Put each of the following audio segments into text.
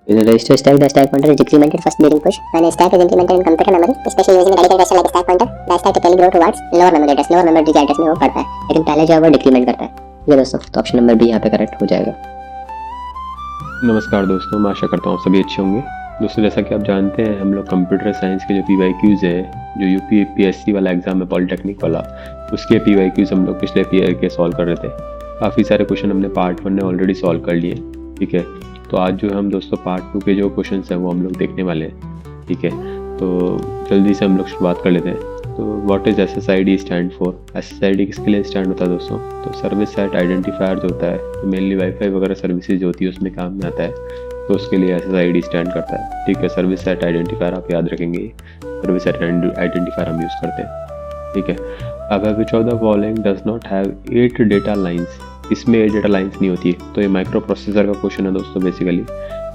In a register stack, the stack pointer is decremented first during push. When a stack is incremented in computer memory, especially using a dedicated version like stack pointer, the stack typically grow towards lower memory address. Lower memory के address में वो पड़ता है, लेकिन पहले जो है वो डिक्रीमेंट करता है। ठीक है दोस्तों, तो ऑप्शन नंबर बी यहाँ पे करेक्ट हो जाएगा। नमस्कार दोस्तों, मैं आशा करता हूँ आप सभी अच्छे होंगे। दोस्तों जैसा कि आप जानते हैं, हम लोग कंप्यूटर साइंस के जो PYQs है, जो UPSC वाला एग्जाम है पॉलिटेक्निक वाला, उसके PYQs हम लोग पिछले ईयर के सॉल्व कर रहे थे। काफ़ी सारे क्वेश्चन हमने पार्ट 1 में ऑलरेडी सॉल्व कर लिए। ठीक है, तो आज जो हम दोस्तों पार्ट 2 के जो क्वेश्चन हैं वो हम लोग देखने वाले हैं। ठीक है, तो जल्दी से हम लोग शुरुआत कर लेते हैं। तो what is SSID stand for? SSID किसके लिए स्टैंड होता है दोस्तों? तो सर्विस साइट आइडेंटिफायर जो होता है, तो मेनली वाईफाई वगैरह सर्विसेज जो होती है उसमें काम में आता है, तो उसके लिए SSID स्टैंड करता है। ठीक है, सर्विस साइट आइडेंटिफायर आप याद रखेंगे, सर्विस साइट आइडेंटिफायर हम यूज़ करते हैं। ठीक है, अब विच of the following does not have 8 data lines? इसमें 8 डेटा लाइन्स नहीं होती है। तो ये माइक्रो प्रोसेसर का क्वेश्चन है दोस्तों। बेसिकली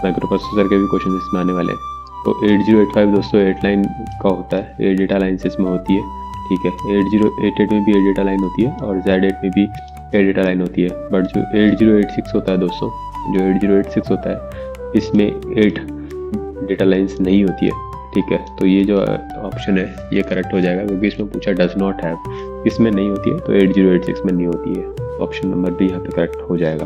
माइक्रो प्रोसेसर के भी क्वेश्चन इसमें आने वाले हैं। तो 8085 दोस्तों 8 लाइन का होता है, 8 डेटा लाइन्स इसमें होती है। ठीक है, 8088 में भी 8 डेटा लाइन होती है और Z8 में भी 8 डेटा लाइन होती है। बट जो 8086 होता है दोस्तों, जो 8086 होता है, इसमें 8 डेटा लाइन्स नहीं होती है। ठीक है, तो ये जो ऑप्शन है ये करेक्ट हो जाएगा, क्योंकि इसमें पूछा डज नॉट हैव, इसमें नहीं होती है, तो 8086 में नहीं होती है। ऑप्शन नंबर बी यहाँ पे करेक्ट हो जाएगा।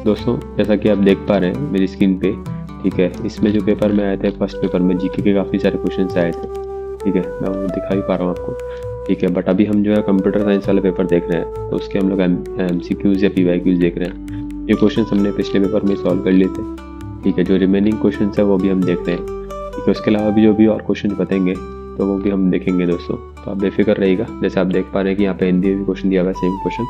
दोस्तों जैसा कि आप देख पा रहे हैं मेरी स्क्रीन पे, ठीक है, इसमें जो पेपर में आए थे, फर्स्ट पेपर में जीके के काफ़ी सारे क्वेश्चन आए थे। ठीक है, मैं वो दिखा ही पा रहा हूँ आपको। ठीक है, बट अभी हम जो है कंप्यूटर साइंस वाले पेपर देख रहे हैं, तो उसके हम लोग MCQs या PYQs देख रहे हैं। ये क्वेश्चन हमने पिछले पेपर में सॉल्व कर लिए थे। ठीक है, जो रिमेनिंग क्वेश्चन है वो भी हम देख रहे हैं। ठीक है, उसके अलावा भी जो भी और क्वेश्चन बताएंगे तो वो भी हम देखेंगे दोस्तों। तो आप बेफिक्र रहिएगा। जैसे आप देख पा रहे हैं कि यहाँ पे हिंदी में भी क्वेश्चन दिया हुआ है, सेम क्वेश्चन,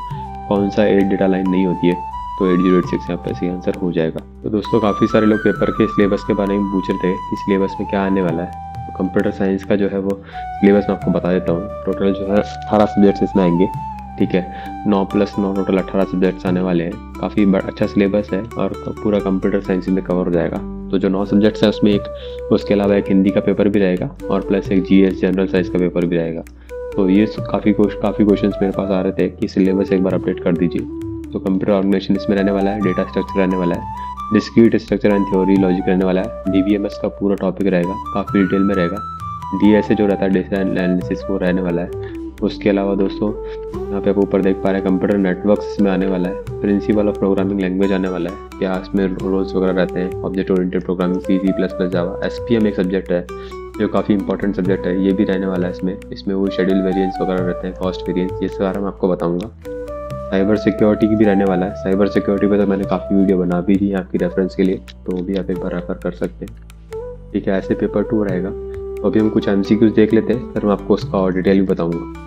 कौन सा 8 डेटा लाइन नहीं होती है, तो 8086 यहाँ पे सही आंसर हो जाएगा। तो दोस्तों काफ़ी सारे लोग पेपर के सिलेबस के बारे में पूछ रहे थे कि सिलेबस में क्या आने वाला है। तो कंप्यूटर साइंस का जो है वो सिलेबस मैं आपको बता देता हूँ। टोटल जो है 18 सब्जेक्ट्स इसमें आएंगे। ठीक है, 9 + 9 टोटल 18 सब्जेक्ट्स आने वाले हैं। काफ़ी अच्छा सिलेबस है और पूरा कंप्यूटर साइंस में कवर हो जाएगा। तो जो 9 सब्जेक्ट्स हैं उसमें एक, उसके अलावा एक हिंदी का पेपर भी रहेगा और प्लस एक GS जनरल साइंस का पेपर भी रहेगा। तो ये काफ़ी क्वेश्चन मेरे पास आ रहे थे कि सिलेबस एक बार अपडेट कर दीजिए। तो कंप्यूटर ऑर्गेनाइजेशन इसमें रहने वाला है, डेटा स्ट्रक्चर रहने वाला है, discrete structure and theory logic रहने वाला है, DBMS का पूरा टॉपिक रहेगा, काफ़ी डिटेल में रहेगा, DSA जो रहता है डेटा एनालिसिस वो रहने वाला है। उसके अलावा दोस्तों यहाँ पे आप ऊपर देख पा रहे हैं कंप्यूटर नेटवर्क्स इसमें आने वाला है, प्रिंसिपल ऑफ प्रोग्रामिंग लैंग्वेज आने वाला है, क्या इसमें रोल्स वगैरह रहते हैं, ऑब्जेक्ट ओरिएंटेड प्रोग्रामिंग, C++ जावा, SPM एक सब्जेक्ट है जो काफ़ी इंपॉर्टेंट सब्जेक्ट है, ये भी रहने वाला है इसमें वो शेड्यूल वेरिएंस वगैरह रहते हैं, कॉस्ट वेरिएंस, ये सारा मैं आपको बताऊँगा। साइबर सिक्योरिटी की भी रहने वाला है। साइबर सिक्योरिटी पे तो मैंने काफ़ी वीडियो बना भी दी है आपकी रेफरेंस के लिए, तो वो भी आप एक बार रेफर कर सकते हैं। ठीक है, ऐसे पेपर 2 रहेगा। तो अभी हम कुछ MCQs देख लेते हैं, फिर मैं आपको उसका और डिटेल भी बताऊंगा।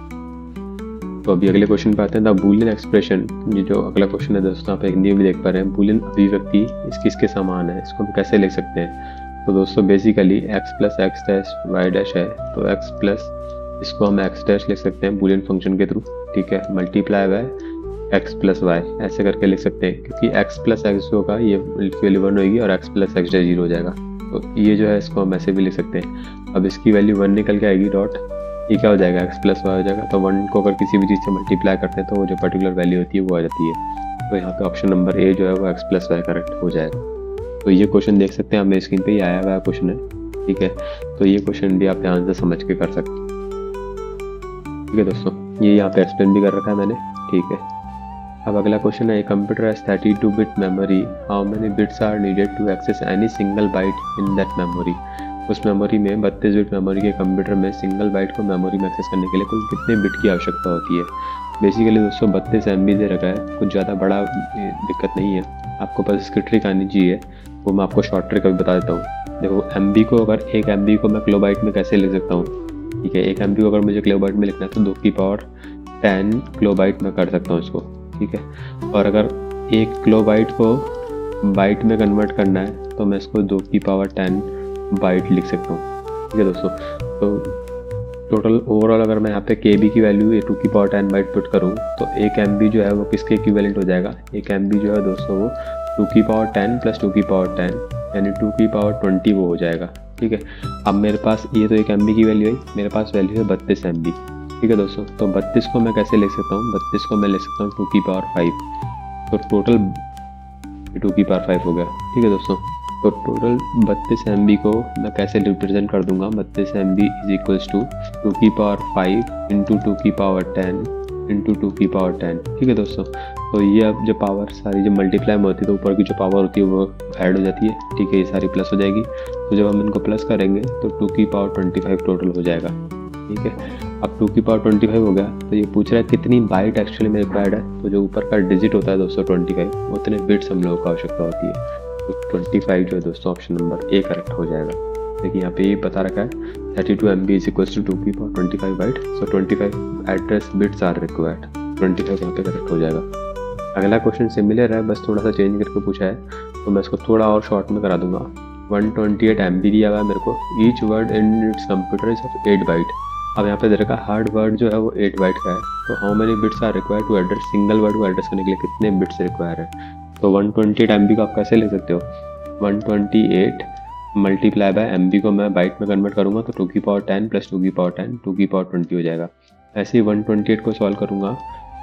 तो अभी अगले क्वेश्चन पे आते हैं। द बूलियन एक्सप्रेशन, ये जो अगला क्वेश्चन है दोस्तों, आप हिंदी में देख पा रहे हैं, बूलियन अभिव्यक्ति किसके समान है, इसको हम कैसे लिख सकते हैं? तो दोस्तों बेसिकली x + x' y' है, तो x प्लस इसको हम x' लिख सकते हैं बूलियन फंक्शन के थ्रू। ठीक है, मल्टीप्लाई बाय x + y ऐसे करके लिख सकते हैं, क्योंकि x + x होगा ये वैल्यू 1 होगी और x + x' 0 हो जाएगा। तो ये जो है इसको हम ऐसे भी लिख सकते हैं। अब इसकी वैल्यू 1 निकल के आएगी, डॉट, ये क्या हो जाएगा, x + y हो जाएगा। तो 1 को अगर किसी भी चीज़ से मल्टीप्लाई करते हैं तो वो जो पर्टिकुलर वैल्यू होती है वो आ जाती है। तो यहाँ पे ऑप्शन नंबर ए जो है वो x + y करेक्ट हो जाएगा। तो ये क्वेश्चन देख सकते हैं, आप मेरी स्क्रीन पे ही आया हुआ क्वेश्चन है। ठीक है, तो ये क्वेश्चन भी आप ध्यान से समझ के कर सकते हैं। ठीक है दोस्तों, ये यहाँ पे एक्सप्लेन भी कर रखा है मैंने। ठीक है, अब अगला क्वेश्चन है, computer has 32 bit memory, how many bits are needed to access any single byte in that memory? उस मेमोरी में 32 बिट मेमोरी के कंप्यूटर में सिंगल बाइट को मेमोरी में एक्सेस करने के लिए कुल कितने बिट की आवश्यकता होती है? बेसिकली दोस्तों 32 MB दे रखा है, कुछ ज़्यादा बड़ा दिक्कत नहीं है। आपको बस इसकी ट्रिक आनी चाहिए, वो मैं आपको शॉर्ट ट्रिक अभी बता देता हूँ। देखो MB को, अगर 1 MB को मैं किलोबाइट में कैसे लिख सकता हूँ? ठीक है, 1 MB को अगर मुझे किलोबाइट में लिखना है तो 2 की पावर 10 किलोबाइट में कर सकता हूँ इसको। ठीक है, और अगर 1 किलोबाइट को बाइट में कन्वर्ट करना है तो मैं इसको 2 की पावर 10 बाइट लिख सकता हूँ। ठीक है दोस्तों, तो टोटल ओवरऑल अगर मैं यहाँ पे KB की वैल्यू 2 की पावर 10 बाइट पुट करूँ तो 1 MB जो है वो किसके इक्विवेलेंट हो जाएगा? 1 MB जो है दोस्तों वो 2 की पावर 10 + 2 की पावर 10 यानी 2 की पावर 20 वो हो जाएगा। ठीक है, अब मेरे पास ये तो 1 MB की वैल्यू है, मेरे पास वैल्यू है 32 MB। ठीक है दोस्तों, तो 32 को मैं कैसे लिख सकता हूँ? 32 को मैं लिख सकता हूँ 2 की पावर 5, तो टोटल 2 की पावर 5 हो गया। ठीक है दोस्तों, तो टोटल 32 MB को मैं कैसे रिप्रेजेंट कर दूंगा, 32 MB इज इक्वल्स टू 2 की पावर 5 इंटू 2 की पावर 10 इंटू 2 की पावर 10। ठीक है दोस्तों, तो ये अब जो पावर सारी जब मल्टीप्लाई में होती है तो ऊपर की जो पावर होती है वो ऐड हो जाती है। ठीक है, ये सारी प्लस हो जाएगी। तो जब हम इनको प्लस करेंगे तो 2 की पावर 25 टोटल हो जाएगा। ठीक है, अब 2 की पावर 25 हो गया तो ये पूछ रहा है कितनी बाइट एक्चुअली में रिक्वायर्ड है। तो जो ऊपर का डिजिट होता है दोस्तों 25, उतने बिट्स हम लोगों को आवश्यकता होती है। तो 25 जो है दोस्तों ऑप्शन नंबर ए करेक्ट हो जाएगा। देखिए यहाँ पे ये बता रखा है 32 MB इज इक्वल्स टू 2 की power 25 byte. So 25 address bits are required. 25 यहाँ पे करेक्ट हो जाएगा। अगला क्वेश्चन सिमिलर है, बस थोड़ा सा चेंज करके पूछा है, तो मैं इसको थोड़ा और शॉर्ट में करा दूंगा। 128 MB दिया हुआ है मेरे को। Each word in its computer is of 8 byte. अब यहाँ पे दे रखा हार्ड वर्ड जो है वो 8 बाइट का है। तो how many bits are required to address single word को एड्रेस करने के लिए कितने बिट्स रिक्वायर है। तो 128 MB को आप कैसे ले सकते हो, 128 मल्टीप्लाई बाय MB को मैं बाइट में कन्वर्ट करूँगा तो 2 की पावर 10 प्लस 2 की पावर 10 2 की पावर 20 हो जाएगा। ऐसे ही 128 को सॉल्व करूँगा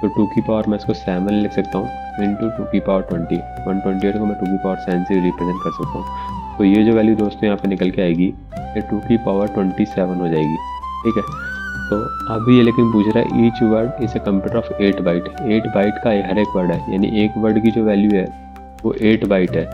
तो 2 की पावर मैं इसको 7 लिख सकता हूँ इंटू 2 की पावर 20। 128 को मैं 2 की पावर 7 से रिप्रेजेंट कर सकता हूँ। तो ये जो वैल्यू दोस्तों यहाँ पे निकल के आएगी ये 2 की पावर 27 हो जाएगी। ठीक है, तो अब ये लेकिन पूछ रहा है each word is a computer of 8 byte. 8 byte का हर एक वर्ड है, यानी एक वर्ड की जो वैल्यू है वो 8 बाइट है।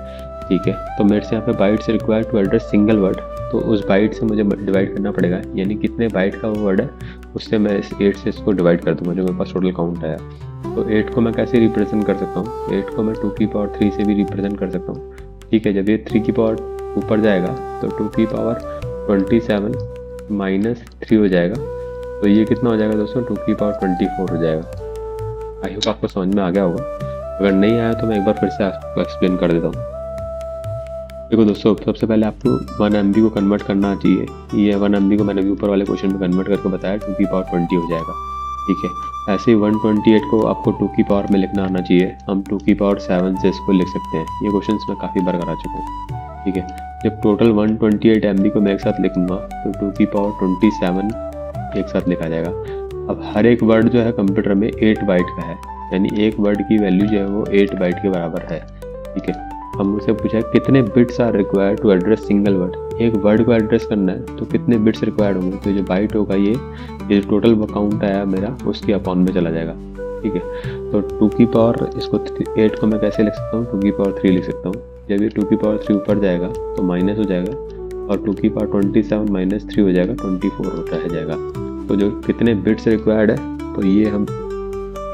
ठीक है, तो मेरे से यहाँ पे बाइट से required to address single word, तो उस बाइट से मुझे डिवाइड करना पड़ेगा, यानी कितने बाइट का वो वर्ड है उससे मैं इस 8 से इसको डिवाइड कर दूंगा जो मेरे पास टोटल काउंट आया। तो 8 को मैं कैसे रिप्रेजेंट कर सकता हूँ, 8 को मैं 2 की पावर 3 से भी रिप्रेजेंट कर सकता हूँ। ठीक है, जब ये 3 की पावर ऊपर जाएगा तो 2 की पावर 27 माइनस 3 हो जाएगा। तो ये कितना हो जाएगा दोस्तों, 2 की पावर 24 हो जाएगा। आई होप आपको समझ में आ गया होगा। अगर नहीं आया तो मैं एक बार फिर से आपको एक्सप्लेन कर देता हूँ। देखो दोस्तों, सबसे पहले आपको 1 MB को कन्वर्ट करना चाहिए। ये 1 MB को मैंने अभी ऊपर वाले क्वेश्चन में कन्वर्ट करके बताया 2 की पावर 20 हो जाएगा। ठीक है, ऐसे ही 128 को आपको 2 की पावर में लिखना आना चाहिए। हम 2 की पावर 7 से इसको लिख सकते हैं। ये क्वेश्चन मैं काफ़ी बार करा चुका हूँ। ठीक है, जब टोटल 128 MB को मैं एक साथ लिखूंगा तो 2 की पावर 27 एक साथ लिखा जाएगा। अब हर एक वर्ड जो है कंप्यूटर में 8 बाइट का है, यानी एक वर्ड की वैल्यू जो है वो 8 बाइट के बराबर है। ठीक है, हम मुझसे पूछा है कितने bits are required to address single word. एक वर्ड को एड्रेस करना है तो कितने बिट्स रिक्वायर्ड होंगे। तो जो बाइट होगा ये टोटल काउंट आया मेरा उसके अपॉन में चला जाएगा। ठीक है, तो 2 की पावर इसको 8 को मैं कैसे लिख सकता हूँ, 2 की पावर 3 लिख सकता हूँ। जब ये 2 की पावर 3 ऊपर जाएगा तो माइनस हो जाएगा और 2 की पावर 27 माइनस 3 हो जाएगा, 24 होता है जाएगा। तो जो कितने बिट्स रिक्वायर्ड है तो ये हम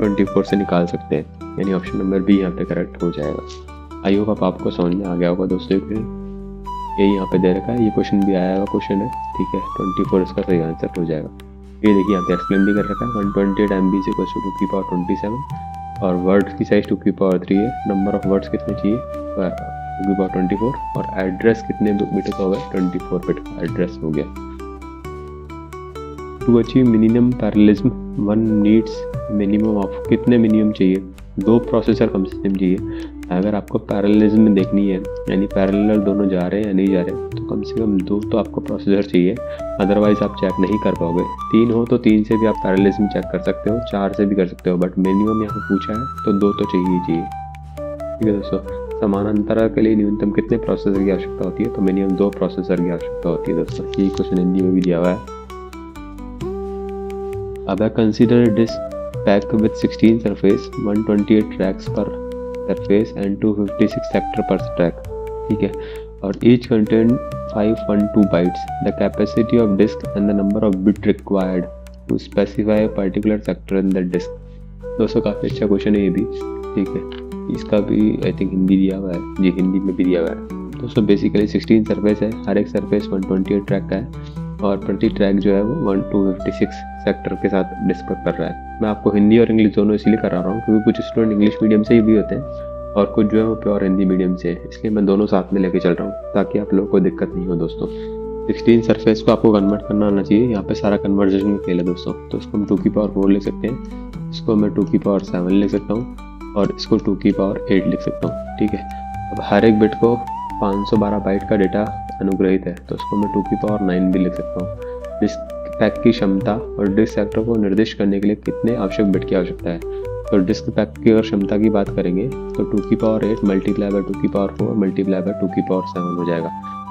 24 से निकाल सकते हैं, यानी ऑप्शन नंबर बी यहाँ पे करेक्ट हो जाएगा। आई होप आपको समझ में आ गया होगा दोस्तों। यही यहाँ पे दे रखा है, ये क्वेश्चन भी आया हुआ क्वेश्चन है। ठीक है, 24 इसका सही आंसर हो जाएगा। ये देखिए यहाँ पे एक्सप्लेन भी कर रखा है 128 MB से 2 की पावर 27 और वर्ड्स की साइज 2 की पावर 3 है। नंबर ऑफ वर्ड्स कितने चाहिए, 2 की पावर 24 और एड्रेस कितने बिट का होगा, 24 बिट का एड्रेस हो गया। To achieve minimum parallelism one needs minimum of, कितने मिनिमम चाहिए, 2 प्रोसेसर कम से कम चाहिए। अगर आपको पैरेललिज्म देखनी है, यानी पैरेलल दोनों जा रहे हैं या नहीं जा रहे, तो कम से कम 2 तो आपको प्रोसेसर चाहिए, अदरवाइज आप चेक नहीं कर पाओगे। 3 हो तो 3 से भी आप पैरेललिज्म चेक कर सकते हो, 4 से भी कर सकते हो, बट मिनिमम यहाँ पूछा है तो 2 तो चाहिए ही चाहिए। ठीक है दोस्तों, समानांतर के लिए न्यूनतम कितने प्रोसेसर की आवश्यकता होती है, तो मिनिमम 2 प्रोसेसर की आवश्यकता होती है दोस्तों। ये क्वेश्चन हिंदी में भी दिया हुआ है। अब consider disk pack with 16 surface, 128 tracks per surface and 256 sector per track. ठीक है, और each contain 512 bytes. The capacity of disk and the number of bit required to specify particular sector in the disk. दोस्तों काफ़ी अच्छा question है ये भी। ठीक है, इसका भी आई थिंक हिंदी दिया हुआ है, जी हिंदी में भी दिया हुआ है। दोस्तों बेसिकली 16 सरफेस है, हर एक सरफेस 128 ट्रैक का है और प्रति ट्रैक जो है वो 256 सेक्टर के साथ डिस्कस कर रहा है। मैं आपको हिंदी और इंग्लिश दोनों इसलिए करा रहा हूँ क्योंकि कुछ स्टूडेंट इंग्लिश मीडियम से ही भी होते हैं और कुछ जो है वो प्योर हिंदी मीडियम से है, इसलिए मैं दोनों साथ में लेके चल रहा हूँ ताकि आप लोगों को दिक्कत नहीं हो दोस्तों। 16 सरफेस को आपको कन्वर्ट करना आना चाहिए। यहाँ पे सारा कन्वर्जेशन का खेल है दोस्तों। तो इसको हम 2 की पावर 4 लिख सकते हैं, इसको मैं 2 की पावर 7 लिख सकता हूँ और इसको 2 की पावर 8 लिख सकता हूँ। ठीक है, अब हर एक बिट को 512 बाइट का डेटा अनुग्रहित है तो इसको मैं 2 की पावर 9 भी लिख सकता हूँ। डिस्क पैक की क्षमता और डिस्क सेक्टर को निर्दिष्ट करने के लिए कितने आवश्यक बिट की आवश्यकता है, तो डिस्क पैक की अगर क्षमता की बात करेंगे तो 2⁸ मल्टीप्लाई बाय 2⁴ मल्टीप्लाई बाय 2⁴ हो जाएगा।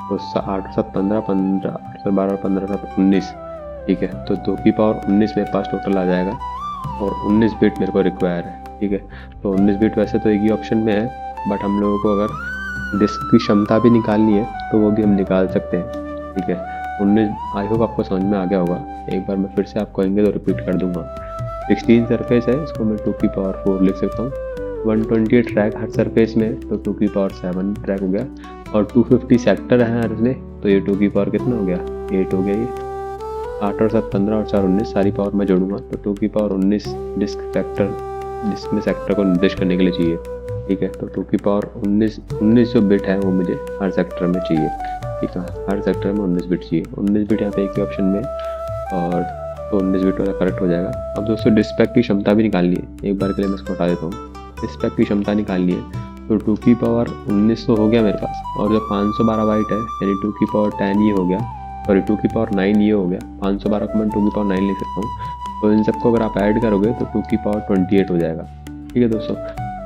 तो 8 7 15 15 8 7 12 15 7 19, ठीक है। तो 2⁻19 मेरे पास टोटल आ जाएगा और 19 बिट मेरे को रिक्वायर है, ठीक है। तो 19 बिट वैसे तो एक ही ऑप्शन में है, बट हम लोगों को अगर डिस्क की क्षमता भी निकालनी है तो वो भी हम निकाल सकते हैं, ठीक है। 19 आई होप आपको समझ में आ गया होगा। एक बार मैं फिर से आप कहेंगे तो रिपीट कर दूंगा। 16 सरफेस है, इसको मैं 2⁴ लिख सकता हूँ। 128 ट्रैक हर सरफेस में, तो 2⁷ ट्रैक हो गया। और 250 सेक्टर है हर में, तो ये 2⁵ कितना हो गया, 8 हो गया। ये 8 और 7 15 और 4 19, सारी पावर मैं जोड़ूंगा तो 2⁻19 डिस्क में सेक्टर को निर्दिष्ट करने के लिए चाहिए, ठीक है। तो 2⁻19 जो बिट है वो मुझे हर सेक्टर में चाहिए, ठीक है। हर सेक्टर में 19 बिट चाहिए। 19 बिट यहाँ पे एक ही ऑप्शन में, और तो 19 बिट वाला करेक्ट हो जाएगा। अब दोस्तों डिस्पैक की क्षमता भी निकालनी है। एक बार के लिए मैं इसको हटा देता हूँ। डिस्पैक की क्षमता निकालनी है तो 2⁻19 तो हो गया मेरे पास, और जो 512 बाइट है यानी 2⁻10 ये हो गया, सॉरी 2⁻9 ये हो गया। 512 को मैं 2⁻9 लिख सकता हूँ। तो इन सबको अगर आप ऐड करोगे तो 2⁻28 हो जाएगा, ठीक है दोस्तों।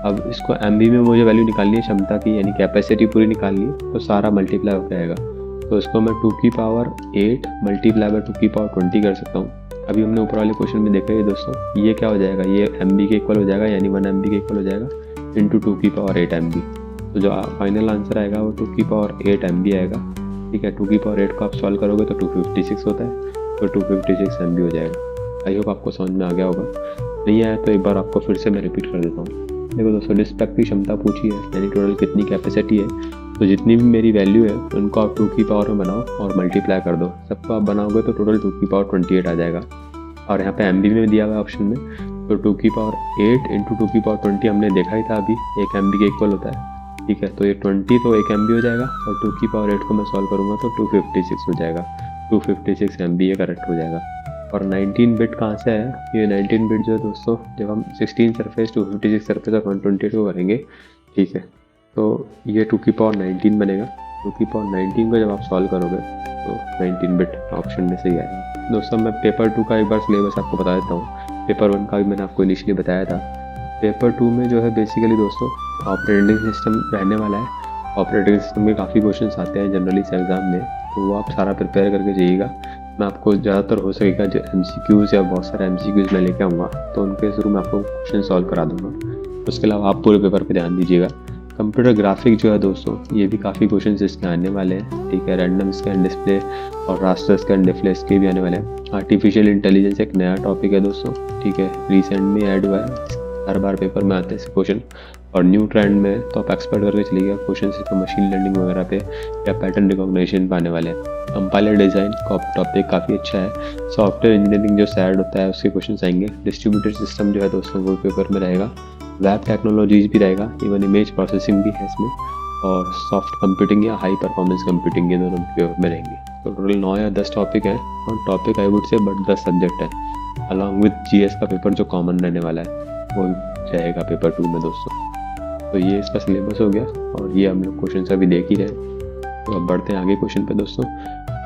अब इसको MB में मुझे वैल्यू निकालनी है क्षमता की, यानी कैपेसिटी पूरी निकालनी है, तो सारा मल्टीप्लाई हो जाएगा। तो इसको मैं 2⁸8 मल्टीप्लाई बाय 2⁻20 कर सकता हूँ। अभी हमने ऊपर वाले क्वेश्चन में देखा है दोस्तों, ये क्या हो जाएगा, ये MB के इक्वल हो जाएगा, यानी 1 MB के इक्वल हो जाएगा इंटू 2⁸8 MB। तो जो फाइनल आंसर आएगा वो 2⁸8 MB आएगा, ठीक है। 2⁸8 को आप सॉल्व करोगे तो 256 होता है, तो 256 MB हो जाएगा। आई होप आपको समझ में आ गया होगा। नहीं आया तो एक बार आपको फिर से मैं रिपीट कर देता हूँ। देखो दोस्तों, डिस्पैक की क्षमता पूछी है, यानी टोटल कितनी कैपेसिटी है। तो जितनी भी मेरी वैल्यू है उनको आप 2 में बनाओ और मल्टीप्लाई कर दो। सबको आप बनाओगे तो टोटल 2⁸28 आ जाएगा। और यहाँ पे MB में दिया हुआ है ऑप्शन में, तो 2⁸8 इंटू 2⁸20 हमने देखा ही था अभी, 1 MB के इक्वल होता है, ठीक है। तो ये 20 तो 1 MB हो जाएगा, और 2⁸8 को मैं सॉल्व करूँगा तो 256 हो जाएगा। 256 MB ये करेक्ट हो जाएगा। और 19 बिट कहाँ से है, ये 19 बिट जो है दोस्तों, जब हम 16 सरफेस 256 सरफेस और 128 को करेंगे, ठीक है, तो ये 2⁻19 बनेगा। 2⁻19 को जब आप सॉल्व करोगे तो 19 बिट ऑप्शन में से ही आएगा। दोस्तों मैं पेपर 2 का एक बार सिलेबस आपको बता देता हूँ। पेपर 1 का भी मैंने आपको इनिशियली बताया था। पेपर 2 में जो है बेसिकली दोस्तों ऑपरेटिंग सिस्टम रहने वाला है। ऑपरेटिंग सिस्टम के काफ़ी क्वेश्चन आते हैं जनरली एग्जाम में, तो वो आप सारा प्रिपेयर करके जाइएगा। मैं आपको ज़्यादातर हो सकेगा जो MCQs या बहुत सारे MCQs मैं लेके आऊँगा, तो उनके थ्रू मैं आपको क्वेश्चन सॉल्व करा दूँगा। उसके अलावा आप पूरे पेपर पे ध्यान दीजिएगा। कंप्यूटर ग्राफिक जो है दोस्तों, ये भी काफ़ी क्वेश्चन इसके आने वाले हैं, ठीक है। रैंडम स्कैन डिस्प्ले और रास्टर स्कैन डिस्प्ले इसके भी आने वाले हैं। आर्टिफिशियल इंटेलिजेंस एक नया टॉपिक है दोस्तों, ठीक है, रिसेंट में ऐड हुआ है। हर बार पेपर में आते हैं क्वेश्चन, और न्यू ट्रेंड में तो आप एक्सपर्ट करके चलिएगा क्वेश्चन से, तो मशीन लर्निंग वगैरह पे या पैटर्न रिकॉग्निशन पे आने वाले हैं। कंपाइलर डिज़ाइन टॉपिक काफ़ी अच्छा है। सॉफ्टवेयर इंजीनियरिंग जो सैड होता है उसके क्वेश्चन आएंगे। डिस्ट्रीब्यूटेड सिस्टम जो है दोस्तों वो पेपर में रहेगा। वेब टेक्नोलॉजीज भी रहेगा, इवन इमेज प्रोसेसिंग भी है इसमें, और सॉफ्ट कंप्यूटिंग या हाई परफॉर्मेंस कंप्यूटिंग, ये दोनों पेपर में रहेंगे। तो टोटल 9 या 10 टॉपिक है, और topic I would say but 10 subject है। अलॉन्ग विद GS का पेपर जो कॉमन रहने वाला है वो रहेगा पेपर 2 में दोस्तों। तो ये इसका सिलेबस हो गया, और ये हम लोग क्वेश्चन अभी देख ही रहे हैं। तो अब बढ़ते हैं आगे क्वेश्चन पे दोस्तों।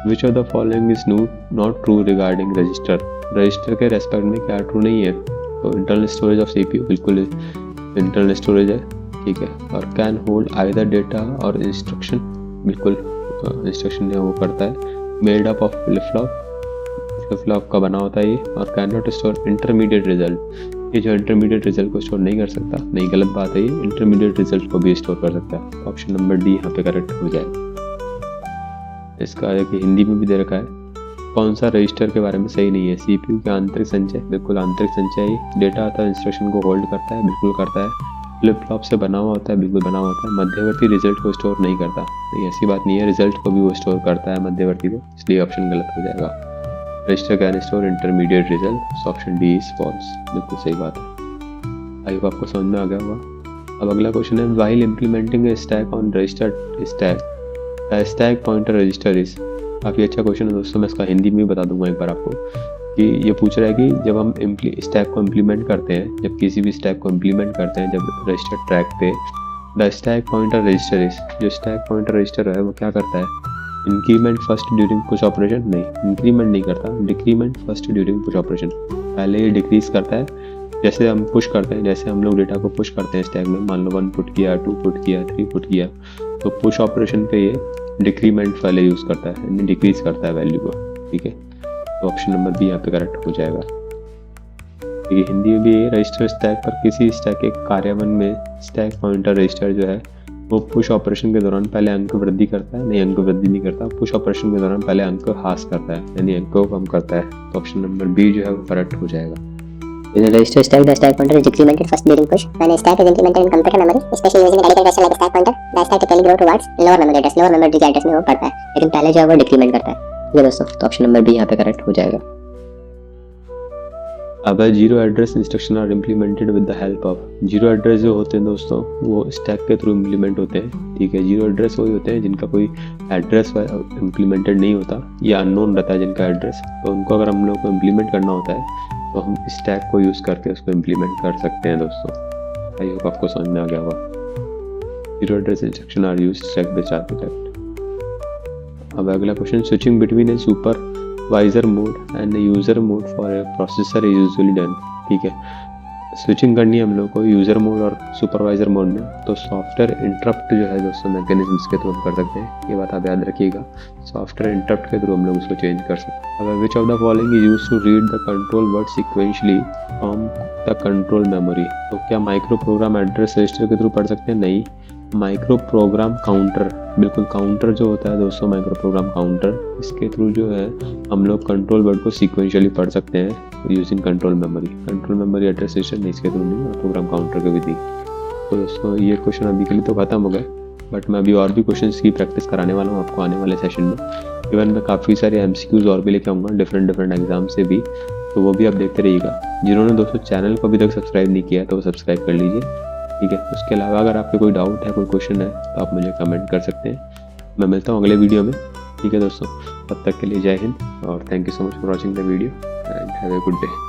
विच of the following is not true regarding register. Register के रेस्पेक्ट में क्या ट्रू नहीं है, तो इंटरनल स्टोरेज ऑफ CPU बिल्कुल इंटरनल स्टोरेज है, ठीक है। और कैन होल्ड आइदर डेटा और इंस्ट्रक्शन, बिल्कुल इंस्ट्रक्शन है वो करता है। Made up of flip flop का बना होता है ये। और can not store intermediate result, ये जो इंटरमीडिएट रिजल्ट को स्टोर नहीं कर सकता, नहीं गलत बात है, ये इंटरमीडिएट रिजल्ट को भी स्टोर कर सकता है। ऑप्शन नंबर डी यहाँ पे करेक्ट हो जाएगा। इसका देखिए हिंदी में भी दे रखा है। कौन सा रजिस्टर के बारे में सही नहीं है। CPU का आंतरिक संचय, बिल्कुल आंतरिक संचय ही। डेटा अथवा इंस्ट्रक्शन को होल्ड करता है, बिल्कुल करता है। फ्लिप फ्लॉप से बना हुआ होता है, बिल्कुल बना हुआ होता है। मध्यवर्ती रिजल्ट को स्टोर नहीं करता, नहीं ऐसी बात नहीं है, रिजल्ट को भी वो स्टोर करता है मध्यवर्ती को, इसलिए ऑप्शन गलत हो जाएगा। Register can store intermediate result, option D is false, बिल्कुल सही बात है। आई होप आपको समझ में आ गया होगा। अब अगला क्वेश्चन है, while implementing stack on registered stack stack pointer register is. काफ़ी अच्छा क्वेश्चन है दोस्तों, मैं इसका हिंदी में भी बता दूंगा एक बार आपको, कि ये पूछ रहा है कि जब हम स्टैक को इम्प्लीमेंट करते हैं, जब किसी भी स्टैक को इम्प्लीमेंट करते हैं जब रजिस्टर्ड ट्रैक पे, the stack pointer register is, जो स्टैक पॉइंटर रजिस्टर है वो क्या करता है, increment first during push operation, नहीं इंक्रीमेंट नहीं करता, decrement first during push operation. पहले ये डिक्रीज करता है जैसे हम पुश करते हैं, जैसे हम लोग डेटा को पुश करते हैं स्टैक में, मान लो 1 पुट किया, 2 पुट किया, 3 पुट किया, तो पुश ऑपरेशन पे ये डिक्रीमेंट वाले यूज़ करता है, यानी डिक्रीज करता है वैल्यू को। ठीक है, तो ऑप्शन नंबर बी यहाँ पे करेक्ट हो जाएगा। ठीक है, हिंदी में भी ये रजिस्टर स्टैक पर किसी स्टैक के कार्यान्वयन में स्टैक पॉइंटर रजिस्टर जो है वो पुश ऑपरेशन के दौरान पहले अंक वृद्धि करता है, नहीं अंक वृद्धि नहीं करता, पुश ऑपरेशन के दौरान पहले अंक ह्रास करता है, यानी अंक को कम करता है। तो ऑप्शन नंबर बी जो है वो करेक्ट हो जाएगा। In a register stack, the stack pointer is decremented first during push. When a stack is implemented in computer memory, especially using a dedicated version like a stack pointer, the stack typically grow towards lower memory address. Lower memory address में वो पड़ता है, लेकिन पहले जो है वो decrement करता है। ठीक है दोस्तों, तो ऑप्शन नंबर बी यहाँ पे करेक्ट हो जाएगा। अब zero address instruction are implemented with the help of. Zero address जो होते हैं दोस्तों वो स्टैक के थ्रू इम्प्लीमेंट होते हैं। ठीक है, जीरो एड्रेस वही होते हैं जिनका कोई एड्रेस इम्प्लीमेंटेड नहीं होता या अननोन रहता है जिनका एड्रेस, तो उनको अगर हम लोग को इम्प्लीमेंट करना होता है तो हम स्टैक को यूज़ करके उसको इम्प्लीमेंट कर सकते हैं दोस्तों। आई होप आपको समझ में आ गया होगा। Zero address instruction are used stack based architect. अब अगला question, switching between a supervisor mode and user mode for a processor is usually done. ठीक है, स्विचिंग करनी है हम लोग को यूज़र मोड और सुपरवाइजर मोड में, तो सॉफ्टवेयर इंटरप्ट जो है दोस्तों मैकेनिज्म के थ्रू हम कर सकते हैं। ये बात आप याद रखिएगा, सॉफ्टवेयर इंटरप्ट के थ्रू हम लोग उसको चेंज कर सकते हैं। अगर which of the following is used to read the control word sequentially from the control memory. तो क्या माइक्रो प्रोग्राम एड्रेस रजिस्टर के थ्रू पढ़ सकते हैं? नहीं, माइक्रो प्रोग्राम काउंटर, बिल्कुल काउंटर जो होता है दोस्तों माइक्रो प्रोग्राम काउंटर, इसके थ्रू जो है हम लोग कंट्रोल वर्ड को सीक्वेंशियली पढ़ सकते हैं using control memory. Control memory address register नहीं, इसके थ्रू नहीं, प्रोग्राम काउंटर की विधि। तो दोस्तों ये क्वेश्चन अभी के लिए तो खत्म हो गए, बट मैं अभी और भी क्वेश्चंस की प्रैक्टिस कराने वाला हूँ आपको आने वाले सेशन में। इवन मैं काफ़ी सारे MCQs और भी लेके आऊँगा डिफरेंट एग्जाम से भी, तो वो भी आप देखते रहिएगा। जिन्होंने दोस्तों चैनल को अभी तक सब्सक्राइब नहीं किया तो वो सब्सक्राइब कर लीजिए। ठीक है, उसके अलावा अगर आपके कोई डाउट है, कोई क्वेश्चन है, तो आप मुझे कमेंट कर सकते हैं। मैं मिलता हूँ अगले वीडियो में। ठीक है दोस्तों, तब तक के लिए जय हिंद और thank you so much for watching the video and have a good day.